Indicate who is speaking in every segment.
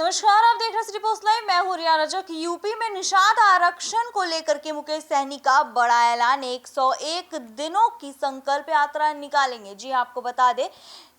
Speaker 1: नमस्कार, आप देख रहे हैं सिटी पोस्ट लाइव। मैं हूं रिया रजक। यूपी में निषाद आरक्षण को लेकर के मुकेश सहनी का बड़ा ऐलान। 101 दिनों की संकल्प यात्रा निकालेंगे। जी आपको बता दें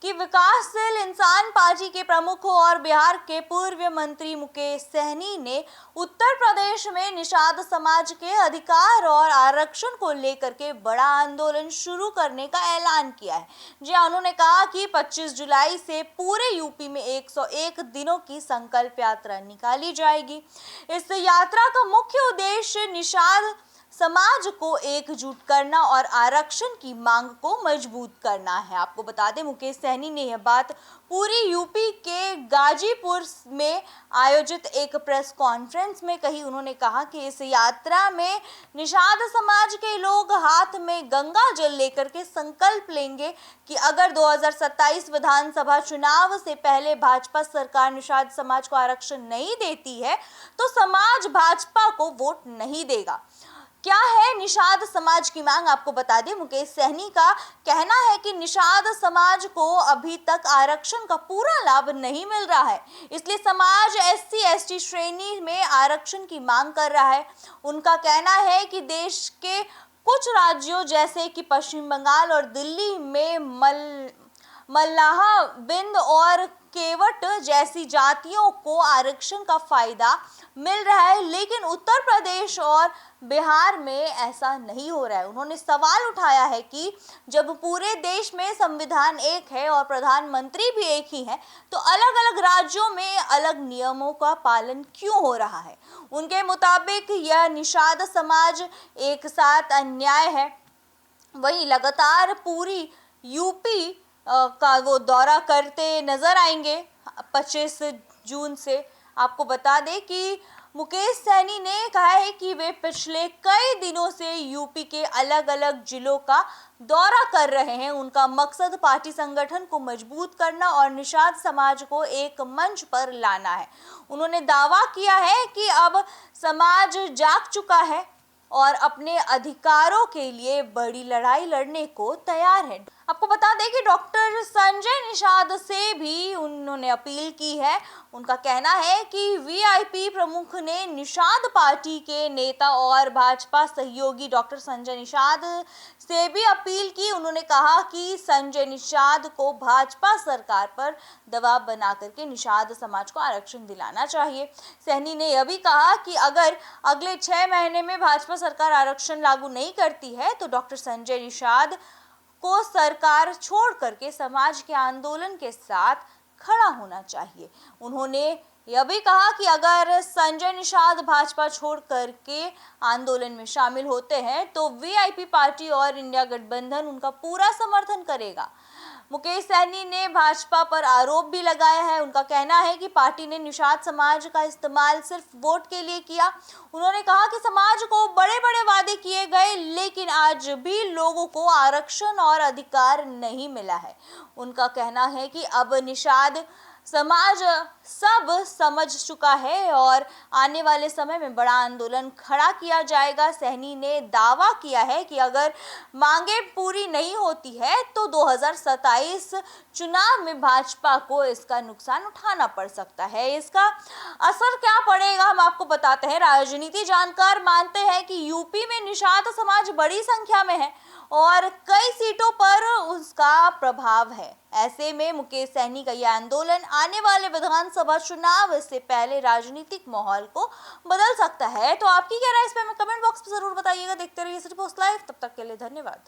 Speaker 1: कि विकासशील इंसान पार्टी के प्रमुख और बिहार के पूर्व मंत्री मुकेश सहनी ने उत्तर प्रदेश में निषाद समाज के अधिकार और आरक्षण को लेकर के बड़ा आंदोलन शुरू करने का ऐलान किया है। जी उन्होंने कहा कि 25 जुलाई से पूरे यूपी में 101 दिनों की संकल्प यात्रा निकाली जाएगी। इस यात्रा का मुख्य उद्देश्य निषाद समाज को एकजुट करना और आरक्षण की मांग को मजबूत करना है। आपको बता दें, मुकेश सहनी ने यह बात पूरी यूपी के गाजीपुर में आयोजित एक प्रेस कॉन्फ्रेंस में कही। उन्होंने कहा कि इस यात्रा में निषाद समाज के लोग हाथ में गंगा जल लेकर के संकल्प लेंगे कि अगर 2027 विधानसभा चुनाव से पहले भाजपा सरकार निषाद समाज को आरक्षण नहीं देती है तो समाज भाजपा को वोट नहीं देगा। क्या है निषाद समाज की मांग, आपको बता दें, मुकेश सहनी का कहना है कि निषाद समाज को अभी तक आरक्षण का पूरा लाभ नहीं मिल रहा है, इसलिए समाज SC/ST श्रेणी में आरक्षण की मांग कर रहा है। उनका कहना है कि देश के कुछ राज्यों जैसे कि पश्चिम बंगाल और दिल्ली में मल्लाह बिंद और केवट जैसी जातियों को आरक्षण का फायदा मिल रहा है, लेकिन उत्तर प्रदेश और बिहार में ऐसा नहीं हो रहा है। उन्होंने सवाल उठाया है कि जब पूरे देश में संविधान एक है और प्रधानमंत्री भी एक ही है तो अलग अलग राज्यों में अलग नियमों का पालन क्यों हो रहा है। उनके मुताबिक यह निषाद समाज एक साथ अन्याय है। वहीं लगातार पूरी यूपी का वो दौरा करते नजर आएंगे 25 जून से। आपको बता दें कि मुकेश सहनी ने कहा है कि वे पिछले कई दिनों से यूपी के अलग अलग जिलों का दौरा कर रहे हैं। उनका मकसद पार्टी संगठन को मजबूत करना और निषाद समाज को एक मंच पर लाना है। उन्होंने दावा किया है कि अब समाज जाग चुका है और अपने अधिकारों के लिए बड़ी लड़ाई लड़ने को तैयार है। आपको बता दें कि डॉक्टर संजय निषाद से भी उन्होंने अपील की है। उनका कहना है कि VIP प्रमुख ने निषाद पार्टी के नेता और भाजपा सहयोगी डॉक्टर संजय निषाद से भी अपील की। उन्होंने कहा कि संजय निषाद को भाजपा सरकार पर दबाव बना करके निषाद समाज को आरक्षण दिलाना चाहिए। सहनी ने यह भी कहा कि अगर अगले 6 महीने में भाजपा सरकार आरक्षण लागू नहीं करती है तो डॉक्टर संजय निषाद को सरकार छोड़ करके समाज के आंदोलन के साथ खड़ा होना चाहिए। उन्होंने यह भी कहा कि अगर संजय निषाद भाजपा छोड़ करके आंदोलन में शामिल होते हैं तो VIP पार्टी और इंडिया गठबंधन उनका पूरा समर्थन करेगा। मुकेश सहनी ने भाजपा पर आरोप भी लगाया है। उनका कहना है कि पार्टी ने निषाद समाज का इस्तेमाल सिर्फ वोट के लिए किया। उन्होंने कहा कि समाज को बड़े बड़े वादे किए गए लेकिन आज भी लोगों को आरक्षण और अधिकार नहीं मिला है। उनका कहना है कि अब निषाद समाज सब समझ चुका है और आने वाले समय में बड़ा आंदोलन खड़ा किया जाएगा। सहनी ने दावा किया है कि अगर मांगे पूरी नहीं होती है तो 2027 चुनाव में भाजपा को इसका नुकसान उठाना पड़ सकता है। इसका असर क्या पड़ेगा हम आपको बताते हैं। राजनीति जानकार मानते हैं कि यूपी में निषाद समाज बड़ी संख्या में है और कई सीटों पर उसका प्रभाव है। ऐसे में मुकेश सहनी का यह आंदोलन आने वाले विधानसभा चुनाव से पहले राजनीतिक माहौल को बदल सकता है। तो आपकी क्या राय इस पे हमें कमेंट बॉक्स में जरूर बताइएगा। देखते रहिए सिटी पोस्ट लाइव। तब तक के लिए धन्यवाद।